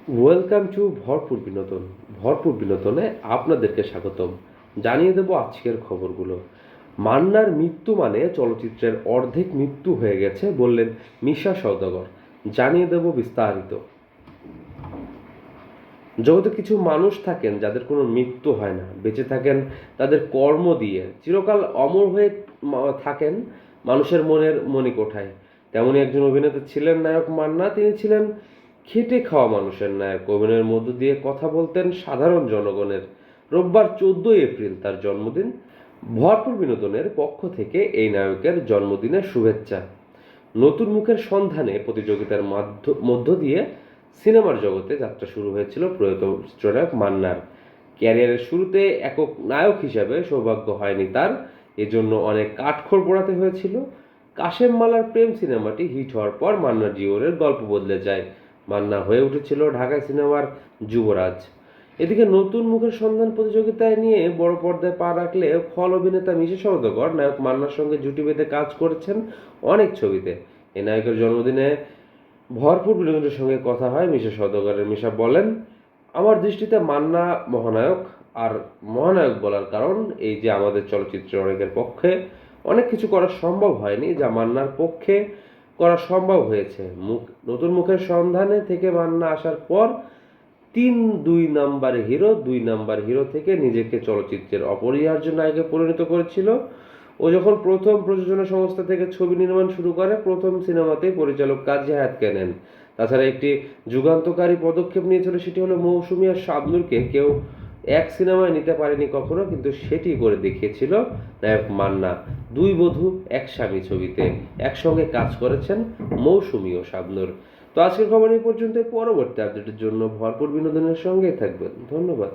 Welcome to ভরপুর বিনোদন। ভরপুর বিনোদনে আপনাদেরকে স্বাগতম। জানিয়ে দেব আজকের খবরগুলো। মান্নার মৃত্যু মানে চলচ্চিত্রের অর্ধেক মৃত্যু হয়ে গেছে বললেন মিশা সওদাগর। জানিয়ে দেব বিস্তারিত। জগতে কিছু মানুষ থাকেন যাদের কোনো মৃত্যু হয় না, বেঁচে থাকেন তাদের কর্ম দিয়ে, চিরকাল অমর হয়ে থাকেন মানুষের মনের মণিকোঠায়। তেমনই একজন অভিনেতা ছিলেন নায়ক মান্না। তিনি ছিলেন খেটে খাওয়া মানুষের নায়ক। অভিনয়ের মধ্য দিয়ে কথা বলতেন সাধারণ জনগণের। রোববার 14 এপ্রিল তার জন্মদিন। ভরপুর বিনোদনের পক্ষ থেকে এই নায়কের জন্মদিনের শুভেচ্ছা। নতুন মুখের সন্ধানে প্রতিযোগিতার মধ্য দিয়ে সিনেমার জগতে যাত্রা শুরু হয়েছিল প্রয়াত চিত্রনায়ক মান্নার। ক্যারিয়ারের শুরুতে একক নায়ক হিসাবে সৌভাগ্য হয়নি তার, এজন্য অনেক কাঠখড় পোড়াতে হয়েছিল। কাশেম মালার প্রেম সিনেমাটি হিট হওয়ার পর মান্নার জীবনের গল্প বদলে যায়। মান্না হয়ে উঠেছিল ঢাকায় সিনেমার যুবরাজ। এদিকে নতুন মুখের সন্ধান প্রতিযোগিতায় নিয়ে বড় পর্দায় পা রাখলে খল অভিনেতা মিশা সওদাগর নায়ক মান্নার সঙ্গে জুটি বেঁধে কাজ করেছেন অনেক ছবিতে। এই নায়কের জন্মদিনে ভরপুর বিনোদনের সঙ্গে কথা হয় মিশা সওদাগরের। মিশা বলেন, আমার দৃষ্টিতে মান্না মহানায়ক। আর মহানায়ক বলার কারণ এই যে আমাদের চলচ্চিত্রের অনেকের পক্ষে অনেক কিছু করা সম্ভব হয়নি, যা মান্নার পক্ষে করা সম্ভব হয়েছে। নতুন মুখের সন্ধানে থেকে মান্না আসার পর দুই নাম্বার হিরো থেকে নিজেকে চলচ্চিত্রের অপরিহার্য নায়কে পরিণত করেছিল। ও যখন প্রথম প্রযোজনা সংস্থা থেকে ছবি নির্মাণ শুরু করে, প্রথম সিনেমাতেই পরিচালক কাজী হায়াতকে নেন। তাছাড়া একটি যুগান্তকারী পদক্ষেপ নিয়েছিল, সেটি হলো মৌসুমী আর শাবনূরকে কেউ এক সিনেমায় নিতে পারেনি কখনো, কিন্তু সেটি করে দেখিয়েছিল নায়ক মান্না। দুই বধূ এক স্বামী ছবিতে একসঙ্গে কাজ করেছেন মৌসুমী ও শাবনূর। তো আজকের খবর এই পর্যন্ত। পরবর্তী আপডেটের জন্য ভরপুর বিনোদনের সঙ্গেই থাকবেন। ধন্যবাদ।